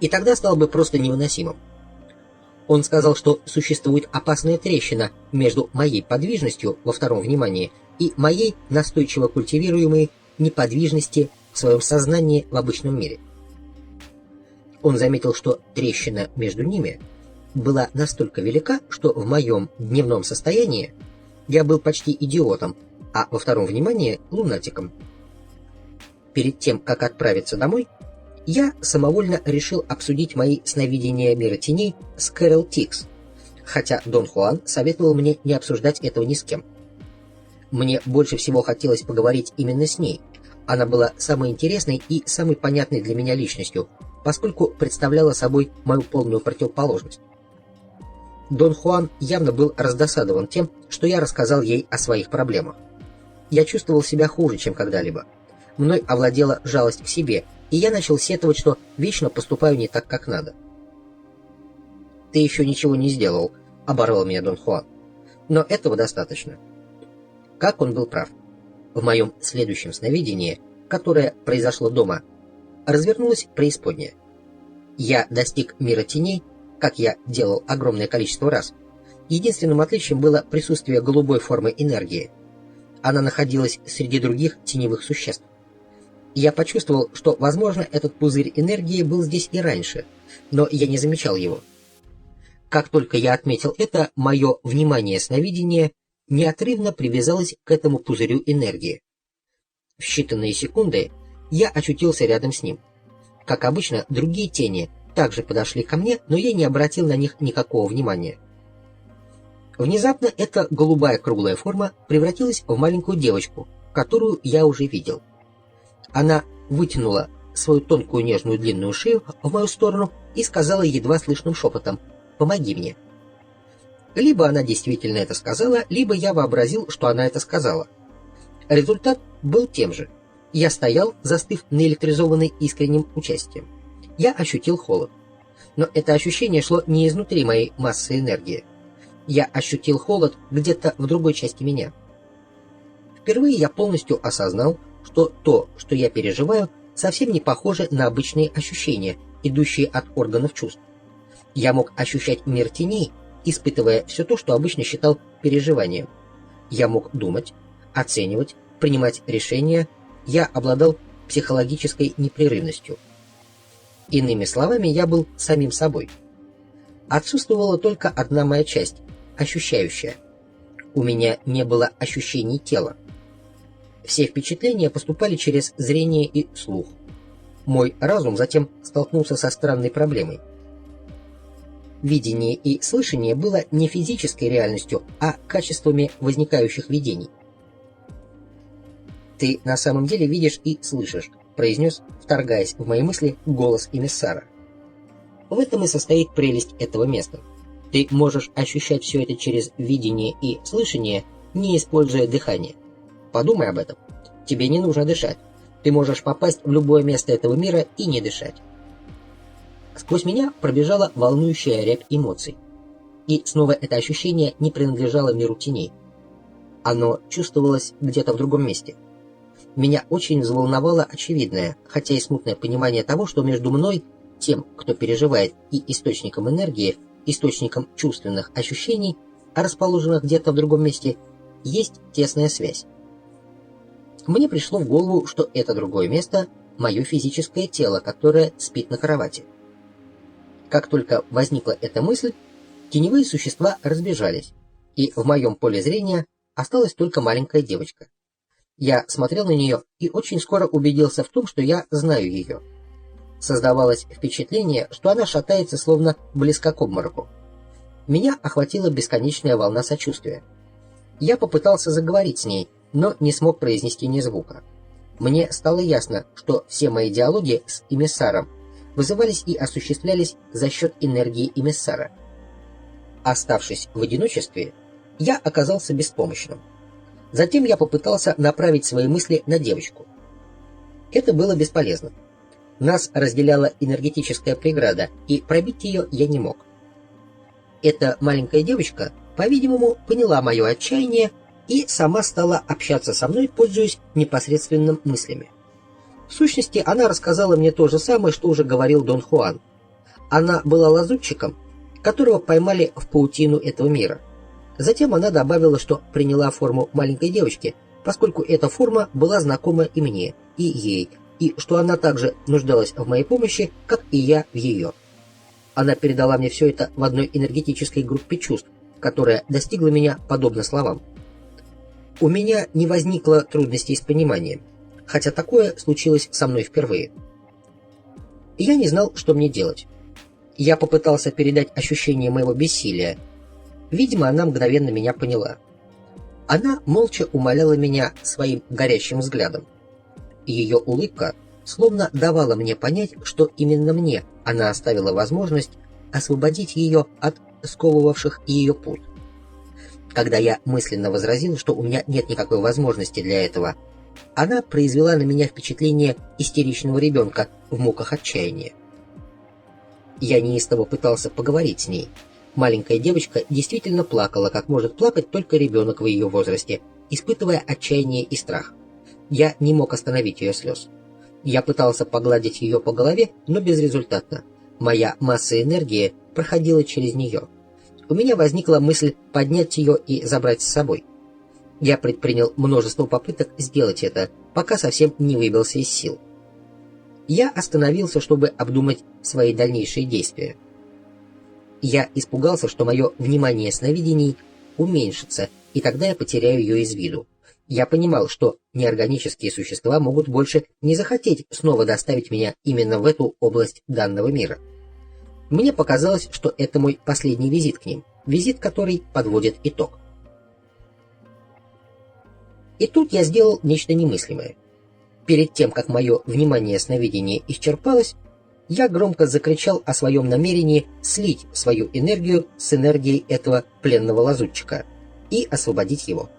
и тогда стал бы просто невыносимым. Он сказал, что существует опасная трещина между моей подвижностью во втором внимании и моей настойчиво культивируемой неподвижности в своем сознании в обычном мире. Он заметил, что трещина между ними была настолько велика, что в моем дневном состоянии я был почти идиотом, а во втором внимании — лунатиком. Перед тем, как отправиться домой, я самовольно решил обсудить мои сновидения мира теней с Кэрол Тикс, хотя Дон Хуан советовал мне не обсуждать этого ни с кем. Мне больше всего хотелось поговорить именно с ней. Она была самой интересной и самой понятной для меня личностью, поскольку представляла собой мою полную противоположность. Дон Хуан явно был раздосадован тем, что я рассказал ей о своих проблемах. Я чувствовал себя хуже, чем когда-либо. Мной овладела жалость к себе, и я начал сетовать, что вечно поступаю не так, как надо. «Ты еще ничего не сделал», — оборвал меня Дон Хуан. «Но этого достаточно». Как он был прав. В моем следующем сновидении, которое произошло дома, развернулась преисподняя. Я достиг мира теней, как я делал огромное количество раз. Единственным отличием было присутствие голубой формы энергии. Она находилась среди других теневых существ. Я почувствовал, что, возможно, этот пузырь энергии был здесь и раньше, но я не замечал его. Как только я отметил это, мое внимание сновидения неотрывно привязалось к этому пузырю энергии. В считанные секунды я очутился рядом с ним. Как обычно, другие тени также подошли ко мне, но я не обратил на них никакого внимания. Внезапно эта голубая круглая форма превратилась в маленькую девочку, которую я уже видел. Она вытянула свою тонкую нежную длинную шею в мою сторону и сказала едва слышным шепотом: «Помоги мне». Либо она действительно это сказала, либо я вообразил, что она это сказала. Результат был тем же. Я стоял, застыв наэлектризованный искренним участием. Я ощутил холод. Но это ощущение шло не изнутри моей массы энергии. Я ощутил холод где-то в другой части меня. Впервые я полностью осознал, что то, что я переживаю, совсем не похоже на обычные ощущения, идущие от органов чувств. Я мог ощущать мир теней, испытывая все то, что обычно считал переживанием. Я мог думать, оценивать, принимать решения. Я обладал психологической непрерывностью. Иными словами, я был самим собой. Отсутствовала только одна моя часть, ощущающая. У меня не было ощущений тела. Все впечатления поступали через зрение и слух. Мой разум затем столкнулся со странной проблемой. Видение и слышание было не физической реальностью, а качествами возникающих видений. «Ты на самом деле видишь и слышишь», — произнес, вторгаясь в мои мысли, голос эмиссара. В этом и состоит прелесть этого места. Ты можешь ощущать все это через видение и слышание, не используя дыхание. Подумай об этом. Тебе не нужно дышать. Ты можешь попасть в любое место этого мира и не дышать. Сквозь меня пробежала волнующая рябь эмоций. И снова это ощущение не принадлежало миру теней. Оно чувствовалось где-то в другом месте. Меня очень взволновало очевидное, хотя и смутное понимание того, что между мной, тем, кто переживает, и источником энергии, источником чувственных ощущений, расположенных где-то в другом месте, есть тесная связь. Мне пришло в голову, что это другое место – мое физическое тело, которое спит на кровати. Как только возникла эта мысль, теневые существа разбежались, и в моем поле зрения осталась только маленькая девочка. Я смотрел на нее и очень скоро убедился в том, что я знаю ее. Создавалось впечатление, что она шатается, словно близко к обмороку. Меня охватила бесконечная волна сочувствия. Я попытался заговорить с ней, но не смог произнести ни звука. Мне стало ясно, что все мои диалоги с эмиссаром вызывались и осуществлялись за счет энергии эмиссара. Оставшись в одиночестве, я оказался беспомощным. Затем я попытался направить свои мысли на девочку. Это было бесполезно. Нас разделяла энергетическая преграда, и пробить ее я не мог. Эта маленькая девочка, по-видимому, поняла мое отчаяние и сама стала общаться со мной, пользуясь непосредственным мыслями. В сущности, она рассказала мне то же самое, что уже говорил Дон Хуан. Она была лазутчиком, которого поймали в паутину этого мира. Затем она добавила, что приняла форму маленькой девочки, поскольку эта форма была знакома и мне, и ей, и что она также нуждалась в моей помощи, как и я в ее. Она передала мне все это в одной энергетической группе чувств, которая достигла меня подобно словам. У меня не возникло трудностей с пониманием, хотя такое случилось со мной впервые. Я не знал, что мне делать. Я попытался передать ощущение моего бессилия. Видимо, она мгновенно меня поняла. Она молча умоляла меня своим горящим взглядом. Ее улыбка словно давала мне понять, что именно мне она оставила возможность освободить ее от сковывавших ее пут. Когда я мысленно возразил, что у меня нет никакой возможности для этого, она произвела на меня впечатление истеричного ребенка в муках отчаяния. Я неистово пытался поговорить с ней. Маленькая девочка действительно плакала, как может плакать только ребенок в ее возрасте, испытывая отчаяние и страх. Я не мог остановить ее слез. Я пытался погладить ее по голове, но безрезультатно. Моя масса энергии проходила через нее. У меня возникла мысль поднять ее и забрать с собой. Я предпринял множество попыток сделать это, пока совсем не выбился из сил. Я остановился, чтобы обдумать свои дальнейшие действия. Я испугался, что мое внимание сновидений уменьшится, и тогда я потеряю ее из виду. Я понимал, что неорганические существа могут больше не захотеть снова доставить меня именно в эту область данного мира. Мне показалось, что это мой последний визит к ним, визит, который подводит итог. И тут я сделал нечто немыслимое. Перед тем, как мое внимание сновидения исчерпалось, я громко закричал о своем намерении слить свою энергию с энергией этого пленного лазутчика и освободить его.